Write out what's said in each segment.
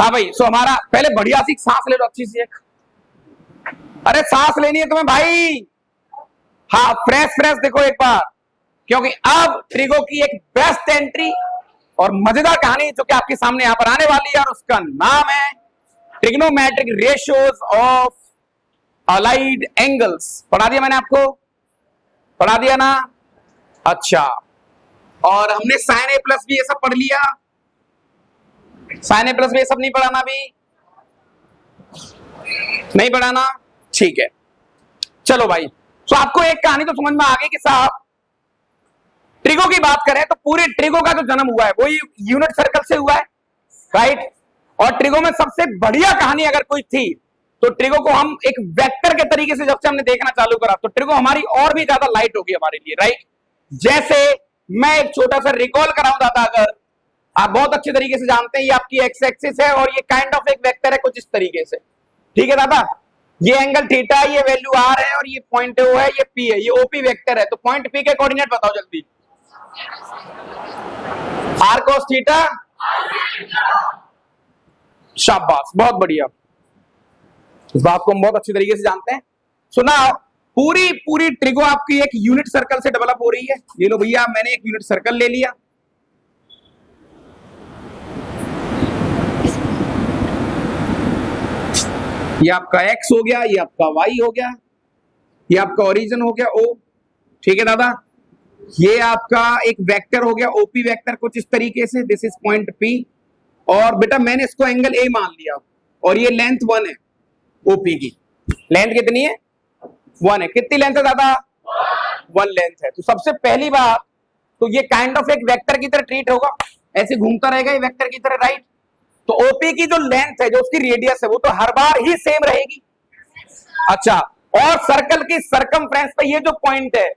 हाँ भाई, सो हमारा पहले बढ़िया सी सांस ले लो, अच्छी सी एक, अरे सांस लेनी है तुम्हें भाई। हाँ, फ्रेश फ्रेश देखो एक बार, क्योंकि अब ट्रिगो की एक बेस्ट एंट्री और मजेदार कहानी जो कि आपके सामने यहां पर आने वाली है, और उसका नाम है trigonometric ratios of allied angles. पढ़ा दिया मैंने आपको, पढ़ा दिया ना? अच्छा, और हमने साइन ए प्लस भी ये सब पढ़ लिया, साइन ए प्लस भी ये सब नहीं पढ़ाना, अभी नहीं पढ़ाना, ठीक है। चलो भाई, तो आपको एक कहानी तो समझ में आ गई कि साहब ट्रिगो की बात करें तो पूरे ट्रिगो का जो जन्म हुआ है वो यूनिट सर्कल से हुआ है, राइट। और ट्रिगो में सबसे बढ़िया कहानी अगर कोई थी तो ट्रिगो को हम एक वेक्टर के तरीके से जब से हमने देखना चालू करा तो ट्रिगो हमारी और भी ज्यादा लाइट होगी हमारे लिए, राइट। जैसे मैं एक छोटा सा रिकॉल कराऊं दादा, अगर आप बहुत अच्छे तरीके से जानते हैं ये आपकी एक्स एक्सिस है और ये काइंड ऑफ एक वेक्टर है कुछ इस तरीके से, ठीक है दादा। ये एंगल थीटा, ये वैल्यू आर है और ये पॉइंट ओ है, ये पी है, ये ओपी वेक्टर है। तो पॉइंट पी के कोऑर्डिनेट बताओ जल्दी। आर कोस थीटा, शाबाश, बहुत बढ़िया, इस बात को हम बहुत अच्छी तरीके से जानते हैं। सुना, पूरी पूरी ट्रिगो आपकी एक यूनिट सर्कल से डेवलप हो रही है। ये लो भैया, मैंने एक यूनिट सर्कल ले लिया, ये आपका x हो गया, ये आपका y हो गया, ये आपका ओरिजिन हो गया O, ठीक है दादा। ये आपका एक वेक्टर हो गया ओपी वेक्टर कुछ इस तरीके से, दिस इज पॉइंट P। और बेटा मैंने इसको एंगल A मान लिया और ये लेंथ 1 है, ओपी की लेंथ कितनी है? 1 है। कितनी लेंथ है दादा? 1 लेंथ है। तो सबसे पहली बात तो ये काइंड ऑफ एक वेक्टर की तरह ट्रीट होगा, ऐसे घूमता रहेगा ये वेक्टर की तरह, राइट। तो ओपी की जो लेंथ है, जो उसकी रेडियस है, वो तो हर बार ही सेम रहेगी। अच्छा, और सर्कल की सरकमफ्रेंस पे ये जो पॉइंट है,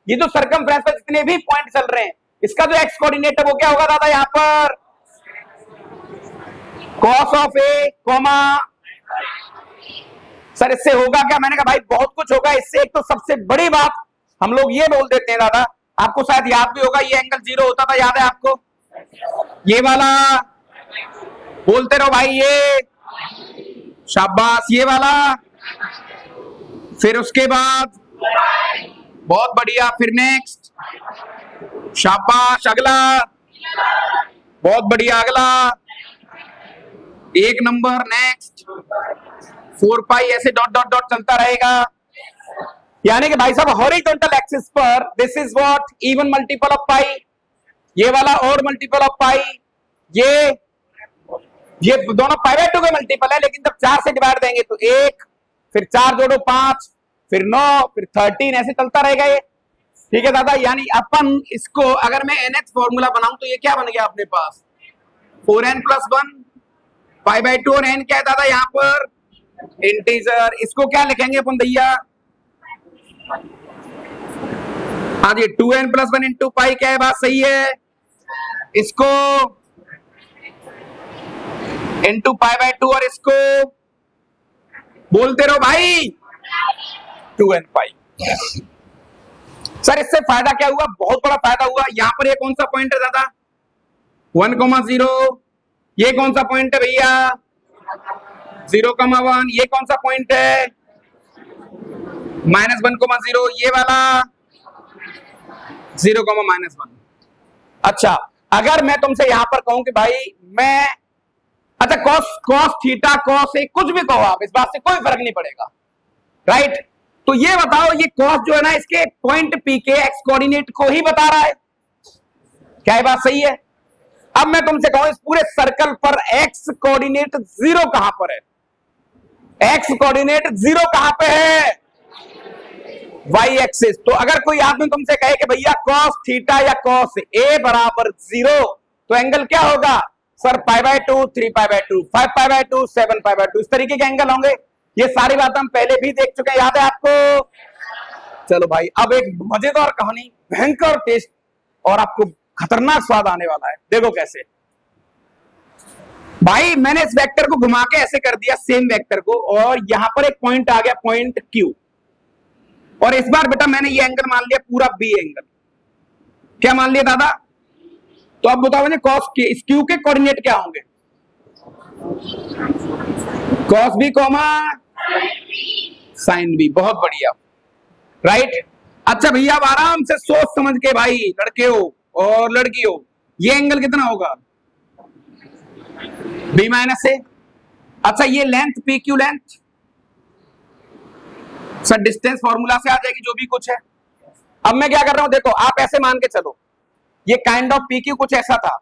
ये जो सरकमफ्रेंस पे जितने भी पॉइंट चल रहे हैं, इसका जो एक्स कोऑर्डिनेट है वो क्या होगा दादा? यहाँ पर cos of A comma, sir इससे होगा क्या? मैंने कहा भाई बहुत कुछ होगा इससे। एक तो सबसे बड़ी बात हम लोग ये बोल देते हैं दादा, आपको शायद याद भी होगा, ये एंगल 0 होता था, याद है आपको? ये वाला बोलते रहो भाई, ये शाबाश, ये वाला, फिर उसके बाद बहुत बढ़िया, फिर नेक्स्ट, शाबाश, अगला, बहुत बढ़िया, अगला, एक नंबर, नेक्स्ट, 4 पाई, ऐसे डॉट डॉट डॉट चलता रहेगा। यानी कि भाई साहब हॉरिजॉन्टल एक्सिस पर this is what even multiple of pi, ये वाला और मल्टीपल ऑफ पाई, ये दोनों पाई बाय 2 के मल्टीपल है, लेकिन जब 4 से डिवाइड देंगे तो 1, फिर 4 जोड़ो 5, फिर 9, फिर 13, ऐसे चलता रहेगा ये, ठीक है दादा। यानी अपन इसको अगर मैं nth फॉर्मूला बनाऊं तो ये क्या बन गया अपने पास? 4n+1 पाई बाय 2, और n क्या है दादा यहाँ पर? इंटीजर। इसको क्या लिखेंगे अपन भैया? हाँ जी, 2n+1 इंटू पाई, क्या है बात सही है? इसको इंटू पाई बाय 2 और इसको बोलते रहो भाई 2n पाई। सर इससे फायदा क्या हुआ? बहुत बड़ा फायदा हुआ। यहां पर ये कौन सा पॉइंट है दादा? 1,0। ये कौन सा पॉइंट है भैया? 0,1। ये कौन सा पॉइंट है? -1,0। ये वाला 0,-1। अच्छा, अगर मैं तुमसे यहां पर कहूं कि भाई मैं, अच्छा कॉस थीटा, कॉस ए, कुछ भी कहो आप, इस बात से कोई फर्क नहीं पड़ेगा, राइट। तो ये बताओ, ये कॉस जो है ना, इसके पॉइंट पी के एक्स कोऑर्डिनेट को ही बता रहा है, क्या ये बात सही है? अब मैं तुमसे कहूं इस पूरे सर्कल पर एक्स कोऑर्डिनेट 0 कहां पर है? एक्स कोऑर्डिनेट 0 कहां पे है? Y axis. तो अगर कोई आदमी तुमसे कहे कि भैया कॉस थीटा या कॉस ए बराबर 0, तो एंगल क्या होगा? Sir pi by 2, 3 pi by 2, 5 pi by 2, 7 pi by 2, इस तरीके के एंगल होंगे। ये सारी बात हम पहले भी देख चुके हैं, याद है आपको? चलो भाई, अब एक मजेदार कहानी, भयंकर टेस्ट और आपको खतरनाक स्वाद आने वाला है। देखो कैसे भाई, मैंने इस वेक्टर को घुमा के ऐसे कर दिया, सेम वेक्टर को, और यहां पर एक पॉइंट आ गया, पॉइंट Q। और इस बार बेटा मैंने ये एंगल मान लिया पूरा B एंगल। क्या मान लिया दादा? तो अब बताओ मुझे कॉस के, इस Q के कोऑर्डिनेट क्या होंगे? Cos B comma sine B, बहुत बढ़िया, राइट। अच्छा भैया अब आराम से सोच समझ के भाई, लड़के हो और लड़की हो, ये एंगल कितना होगा? बी माइनस ए। अच्छा ये length P Q length sir distance formula से आ जाएगी जो भी कुछ है। अब मैं क्या कर रहा हूं, देखो आप ऐसे मान के चलो, ये काइंड ऑफ पी क्यू कुछ ऐसा था,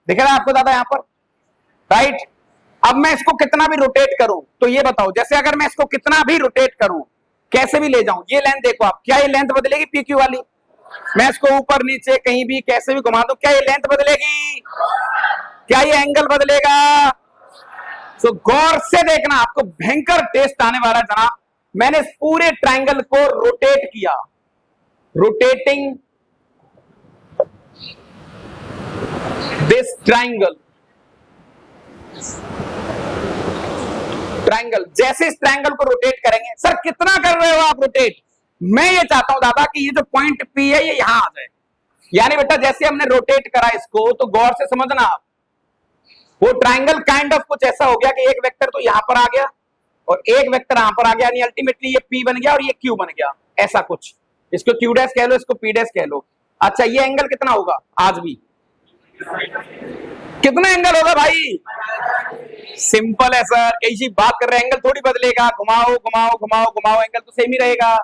दिख रहा है आपको दादा यहाँ पर, राइट। अब मैं इसको कितना भी रोटेट करूं, तो ये बताओ, जैसे अगर मैं इसको कितना भी रोटेट करूं, कैसे भी ले जाऊं, ये लेंथ देखो आप, क्या ये लेंथ बदलेगी पी क्यू वाली? मैं इसको ऊपर नीचे कहीं भी कैसे भी घुमा दूं, क्या ये लेंथ बदलेगी? क्या ये एंगल बदलेगा? तो गौर से देखना, आपको भयंकर टेस्ट आने वाला है जनाब। मैंने इस पूरे ट्रायंगल को रोटेट किया, रोटेटिंग दिस ट्रायंगल, ट्रायंगल, जैसे इस ट्रायंगल को रोटेट करेंगे, सर कितना कर रहे हो आप रोटेट? मैं ये चाहता हूं दादा कि ये जो पॉइंट पी है ये यहां आ जाए, यानी बेटा जैसे हमने रोटेट करा इसको, तो गौर से समझना आप, वो ट्रायंगल काइंड ऑफ कुछ ऐसा हो गया कि एक वेक्टर तो यहां पर आ गया और एक वेक्टर यहां पर आ गया, यानी अल्टीमेटली ये P बन गया और ये Q बन गया, ऐसा कुछ। इसको Q डैश कह लो, इसको P डैश कह लो। अच्छा ये एंगल कितना होगा आज भी? कितना एंगल होगा भाई? सिंपल है सर, कैसी बात कर रहे हैं, एंगल थोड़ी बदलेगा, घुमाओ घुमाओ घुमाओ घुमाओ, एंगल तो सेम ही रहेगा।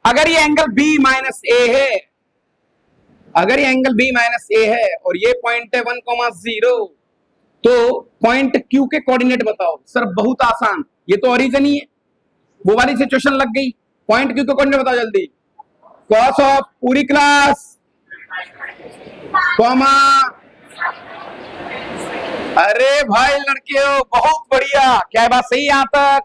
अगर ये एंगल B माइनस ए है, अगर ये एंगल B माइनस ए है और ये पॉइंट है 1,0, तो पॉइंट Q के कोऑर्डिनेट बताओ। सर बहुत आसान, ये तो ओरिजिन ही है, वो वाली सिचुएशन लग गई। पॉइंट Q के कोऑर्डिनेट बताओ जल्दी। कॉस ऑफ पूरी क्लास कॉमा, अरे भाई लड़के हो बहुत बढ़िया, क्या है बात सही यहां तक?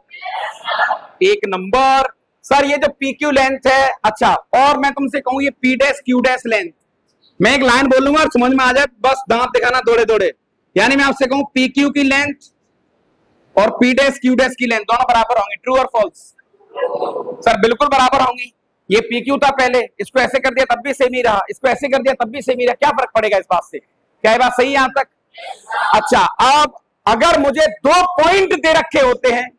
एक नंबर। सर ये जो पी क्यू लेंथ है, अच्छा और मैं तुमसे कहूं ये P dash Q dash length, मैं एक लाइन बोलूंगा और समझ में आ जाए, बस दांत दिखाना दौड़े दौड़े। यानी मैं आपसे कहूं पी क्यू की लेंथ और पी डैश क्यू डैश की लेंथ दोनों बराबर होंगी, ट्रू और फॉल्स? सर बिल्कुल बराबर होंगी। ये पी क्यू था पहले, इसको ऐसे कर दिया तब भी सेम ही रहा, इसको ऐसे कर दिया तब भी सेम ही रहा, क्या फर्क पड़ेगा इस बात से? क्या ये बात सही है यहां तक? अच्छा अब अगर मुझे 2 पॉइंट दे रखे होते हैं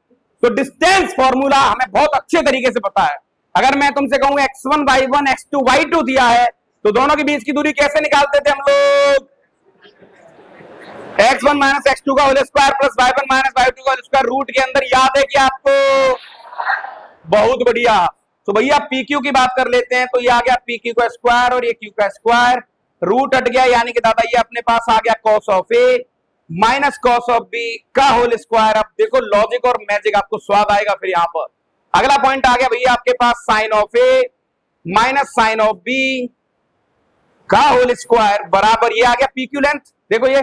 तो डिस्टेंस फॉर्मूला हमें बहुत अच्छे तरीके से पता है। अगर मैं तुमसे कहूं x1 y1 x2 y2 दिया है, तो दोनों के बीच की दूरी कैसे निकालते थे हम लोग? x1 माइनस x2 का whole square plus y1 minus y2 का होल स्क्वायर, रूट के अंदर, याद है कि आपको? बहुत बढ़िया। तो भैया PQ की बात कर लेते हैं, तो ये आ गया PQ का स्क्वायर और ये Q का स्क्वायर, रूट हट गया, यानी कि दादा ये अपने पास आ गया cos of A minus cos of B का होल स्क्वायर। अब देखो लॉजिक और मैजिक, आपको स्वाद आएगा फिर यहाँ पर। अगला पॉइंट आ गया भैया आपके पास sine of A minus sine of B का होल स्क्वायर बराबर, ये आ गया PQ लेंथ। देखो ये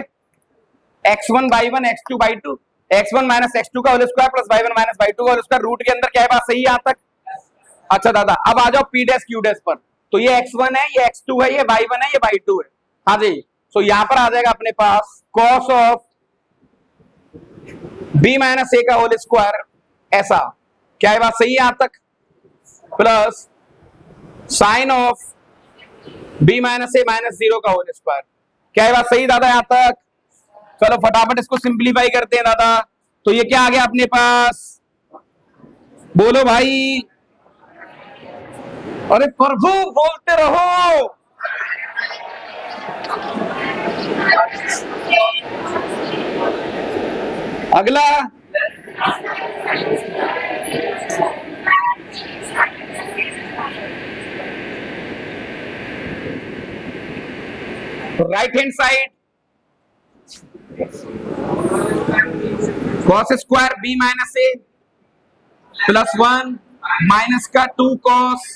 x1 y1 x2 y2, x1 minus x2 का whole square plus y1 minus y2 का होल स्क्वायर, रूट के अंदर, क्या है बात सही है यहां तक? अच्छा दादा अब आ जाओ P डैश Q डैश पर, तो ये x1 है, ये x2 है, ये y1 है, ये y2 है। हाँ जी, तो यहां पर आ जाएगा अपने पास cos ऑफ B माइनस ए का होल स्क्वायर, ऐसा, क्या है बात सही है यहां तक? Plus sign of B minus A minus 0 का होल स्क्वायर, क्या है बात सही दादा यहां तक? चलो फटाफट इसको सिंप्लीफाई करते हैं दादा। तो ये क्या आ गया अपने पास, बोलो भाई? अरे प्रभु बोलते रहो। अगला right hand side, cos square B minus A plus 1 minus का 2 कॉस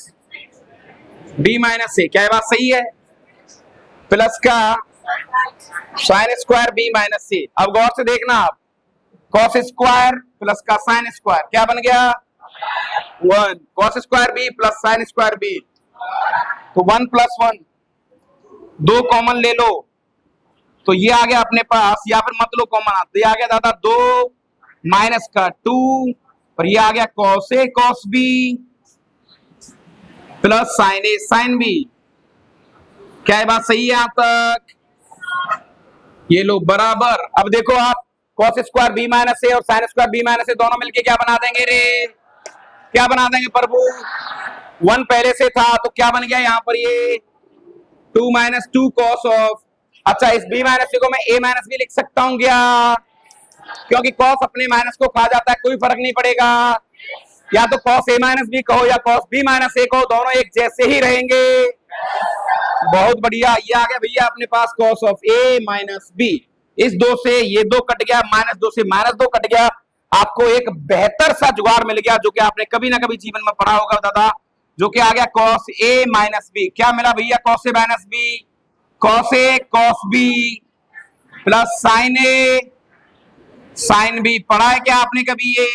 B माइनस ए, क्या है बात सही है? प्लस का साइन स्क्वायर B माइनस ए। अब गौर से देखना आप, कॉस स्क्वायर प्लस का साइन स्क्वायर क्या बन गया? 1 cos square B plus sine square B, तो 1 प्लस 1, 2 कॉमन ले लो, तो ये आ गया अपने पास, या फिर मत लो कॉमन, आता ये आ गया दादा 2 माइनस का 2 और ये आ गया cos A cos B plus sine A sine B, क्या है बात सही है यहां तक? ये लो बराबर। अब देखो आप कॉस स्क्वायर बी माइनस ए और साइन स्क्वायर बी माइनस ए दोनों मिलके क्या बना देंगे रे, क्या बना देंगे प्रभु, 1 पहले से था तो क्या बन गया यहाँ पर ये 2 माइनस 2 कॉस ऑफ, अच्छा इस बी माइनस को मैं ए माइनस भी लिख सकता हूँ क्या, क्योंकि कॉस अपने माइनस को खा जाता है, कोई फर्क नहीं पड़ेगा, या तो कॉस ए माइनस बी कहो या कॉस बी माइनस ए कहो, दोनों एक जैसे ही रहेंगे। बहुत बढ़िया, ये आ गया भैया अपने पास cos of A minus B, इस 2 से ये 2 कट गया, -2 से -2 कट गया, आपको एक बेहतर सा जुगाड़ मिल गया जो कि आपने कभी ना कभी जीवन में पढ़ा होगा दादा, जो कि आ गया कॉस ए माइनस बी। क्या मिला भैया, cos A minus B, cos A cos B plus sign A sine B. पढ़ा है क्या आपने कभी ये,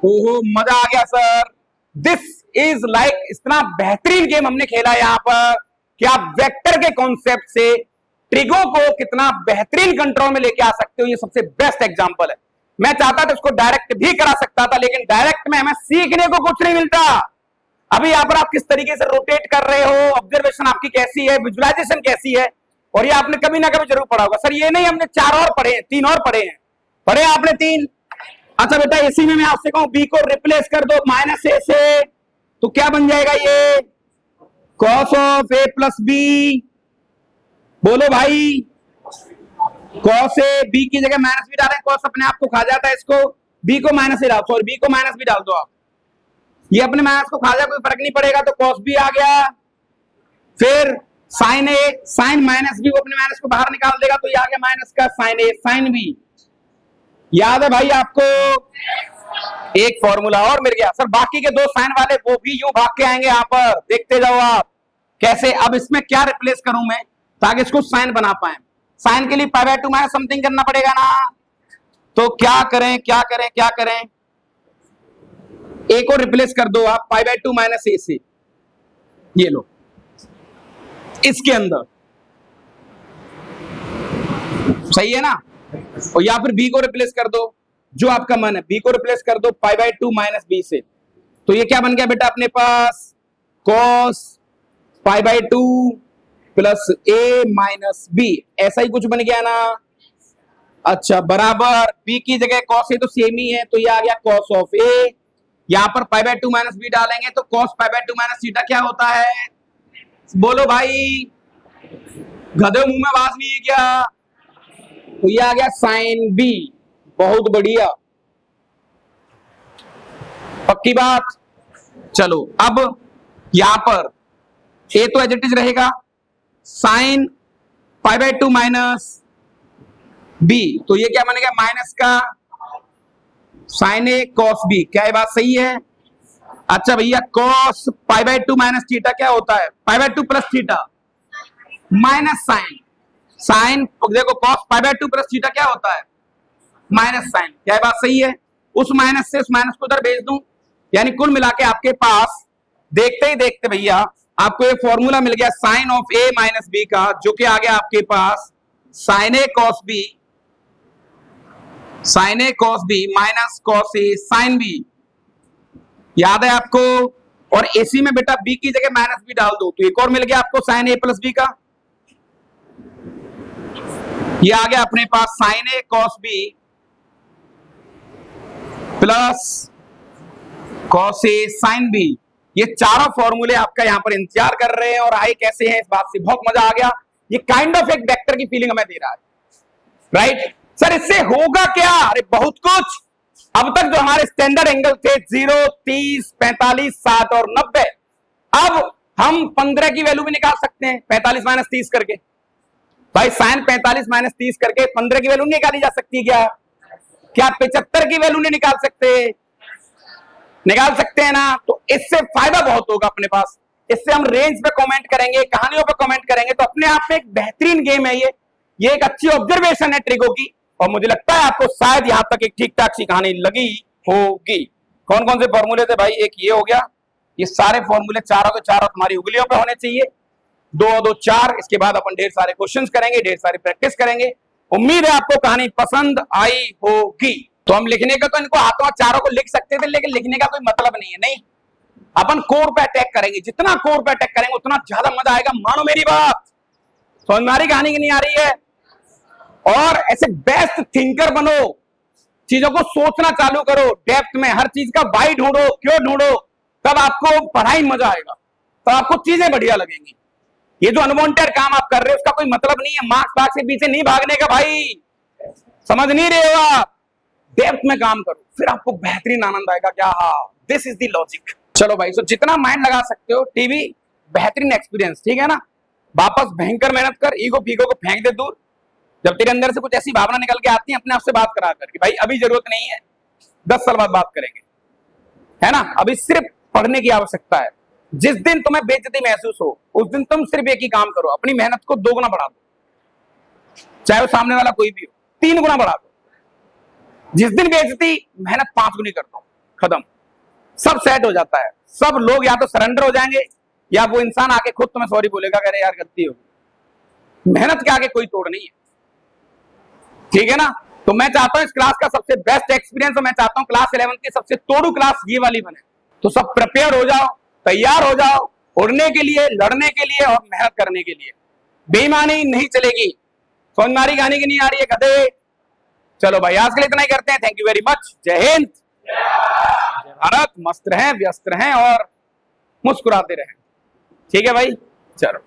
ओहो मजा आ गया सर, दिस इज लाइक इतना बेहतरीन गेम हमने खेला यहाँ पर कि आप वेक्टर के कॉन्सेप्ट से ट्रिगो को कितना बेहतरीन कंट्रोल में लेके आ सकते हो, ये सबसे बेस्ट एग्जांपल है। मैं चाहता था इसको डायरेक्ट भी करा सकता था, लेकिन डायरेक्ट में हमें सीखने को कुछ नहीं मिलता। अभी यहाँ पर आप किस तरीके से रोटेट कर रहे हो, ऑब्जर्वेशन आपकी कैसी है, विजुअलाइजेशन कैसी है, और ये आपने कभी ना कभी जरूर पढ़ा होगा। सर ये नहीं, हमने 4 और पढ़े हैं, 3 और पढ़े हैं, पढ़े आपने 3। अच्छा बेटा इसी में मैं आपसे कहूं बी को रिप्लेस कर दो माइनस ए से, तो क्या बन जाएगा ये cos of A plus B, बोलो भाई, कॉस ए बी की जगह माइनस बी डालें, कॉस अपने आप को खा जाता है, इसको बी को माइनस ए डाल, सॉरी बी को माइनस बी डाल दो आप, ये अपने माइनस को खा जाए, कोई फर्क नहीं पड़ेगा, तो कॉस बी आ गया, फिर साइन ए साइन माइनस बी, वो अपने माइनस को बाहर निकाल देगा, तो ये आ गया माइनस का साइन ए साइन बी। याद है भाई आपको, एक फॉर्मूला और मिल गया। सर बाकी के 2 साइन वाले वो भी यूं भाग के आएंगे यहाँ पर, देखते जाओ आप कैसे। अब इसमें क्या रिप्लेस करूं मैं ताकि इसको साइन बना पाए, साइन के लिए π/2 माइनस समथिंग करना पड़ेगा ना, तो क्या करें क्या करें क्या करें, ए को रिप्लेस कर दो आप π/2 माइनस ए से, ये लो इसके अंदर, सही है ना, और या फिर बी को रिप्लेस कर दो, जो आपका मन है, बी को रिप्लेस कर दो π/2 माइनस बी से, तो ये क्या बन गया बेटा अपने पास cos π/2 प्लस ए माइनस बी, ऐसा ही कुछ बन गया ना। अच्छा बराबर बी की जगह cos ए तो सेम ही है, तो ये आ गया cos ऑफ ए, यहां पर π/2 माइनस बी डालेंगे तो cos π/2 माइनस थीटा क्या होता है, बोलो भाई, गधे मुंह में आवाज नहीं है क्या, तो ये आ गया साइन बी। बहुत बढ़िया, पक्की बात। चलो अब यहां पर ए तो एज इट इज रहेगा, साइन π/2 माइनस बी, तो ये क्या बनेगा माइनस का साइन ए कॉस बी, क्या ये बात सही है। अच्छा भैया cos π/2 माइनस थीटा क्या होता है, π/2 plus theta minus sine, sine देखो cos π/2 प्लस थीटा क्या होता है माइनस साइन, क्या ये बात सही है। उस माइनस से उस माइनस को उधर भेज दूं, यानी कुल मिला के आपके पास देखते ही देखते भैया आपको ये फॉर्मूला मिल गया sine of A minus B का, जो कि आ गया आपके पास sine A cos B, sine A cos B minus cos A sine B, याद है आपको। और एसी में बेटा बी की जगह माइनस बी डाल दो, तो एक और मिल गया आपको साइन ए प्लस बी का, ये आ गया अपने पास sine A cos B plus cos A sine B. ये चारों फॉर्मूले आपका यहां पर इंतजार कर रहे हैं, और आए कैसे हैं इस बात से बहुत मजा आ गया। ये काइंड ऑफ एक वेक्टर की फीलिंग हमें दे रहा है, राइट। सर इससे होगा क्या, अरे बहुत कुछ। अब तक जो हमारे स्टैंडर्ड एंगल थे 0, 30, 45, 60 और 90, अब हम 15 की वैल्यू भी निकाल सकते हैं 45 माइनस 30 करके। भाई साइन 45 माइनस 30 करके 15 की वैल्यू निकाली जा सकती है क्या, क्या 75 की वैल्यू नहीं निकाल सकते, निकाल सकते हैं ना। तो इससे फायदा बहुत होगा अपने पास, इससे हम रेंज पे कमेंट करेंगे, कहानियों पे कमेंट करेंगे, तो अपने आप में एक बेहतरीन गेम है ये एक अच्छी ऑब्जर्वेशन है ट्रिगो की, और मुझे लगता है आपको शायद यहां तक एक ठीक ठाक सी कहानी लगी होगी। कौन कौन से फॉर्मूले थे भाई, एक ये हो गया, ये सारे फॉर्मूले चारों के चारों तुम्हारी उंगलियों पे होने चाहिए, 2 2 4। इसके बाद अपन ढेर सारे क्वेश्चंस करेंगे, ढेर सारी प्रैक्टिस करेंगे। उम्मीद है आपको कहानी पसंद आई होगी। तो हम लिखने का तो इनको हाथों चारों को लिख सकते थे, लेकिन लिखने का कोई मतलब नहीं है, नहीं, अपन कोर पे अटैक करेंगे, जितना कोर पे अटैक करेंगे उतना ज्यादा मजा आएगा, मानो मेरी बात। समझ में आ रही कहानी की नहीं आ रही है, और ऐसे बेस्ट थिंकर बनो, चीजों को सोचना चालू करो डेप्थ में, हर चीज का वाई ढूंढो, क्यों ढूंढो, तब आपको पढ़ाई में मजा आएगा, तब आपको चीजें बढ़िया लगेंगी। ये जो अनवांटेड काम आप कर रहे हो उसका कोई मतलब नहीं है, मार्क्स पार्क के पीछे नहीं भागने का भाई, समझ नहीं रहे हो आप। डेप्थ में काम करो, फिर आपको बेहतरीन आनंद आएगा। क्या, हाँ, दिस इज द लॉजिक। चलो भाई, सो जितना माइंड लगा सकते हो, टीवी बेहतरीन एक्सपीरियंस, ठीक है ना। वापस भयंकर मेहनत कर, ईगो फीगो को फेंक दे दूर। जब तेरे अंदर से कुछ ऐसी भावना निकल के आती है, अपने आप से बात करा कर कि भाई अभी जरूरत नहीं है, 10 साल बाद बात करेंगे, है ना। अभी सिर्फ पढ़ने की आवश्यकता है। जिस दिन तुम्हें बेइज्जती महसूस हो, उस दिन तुम सिर्फ एक ही काम करो, अपनी मेहनत को 2 गुना बढ़ा दो, चाहे वो सामने वाला कोई भी हो, 3 गुना बढ़ा दो। जिस दिन बेइज्जती, मेहनत 5 गुनी कर दो, खत्म, सब सेट हो जाता है। सब लोग या तो सरेंडर हो जाएंगे, या वो इंसान आके खुद तुम्हें सॉरी बोलेगा, अरे यार गलती हो गई। मेहनत के आगे कोई तोड़ नहीं है, ठीक है ना। तो मैं चाहता हूं इस क्लास का सबसे बेस्ट एक्सपीरियंस, और मैं चाहता हूं क्लास 11 की सबसे तोड़ू क्लास ये वाली बने। तो सब प्रिपेयर हो जाओ, तैयार हो जाओ, उड़ने के लिए, लड़ने के लिए और मेहनत करने के लिए। बेईमानी नहीं चलेगी। समझ मारी गाने की नहीं आ रही है गधे। चलो भाई, आज के लिए इतना ही करते हैं। Thank you very much. जय हिंद, जय भारत। मस्त रहें, व्यस्त रहें और मुस्कुराते रहें, ठीक है भाई। चलो।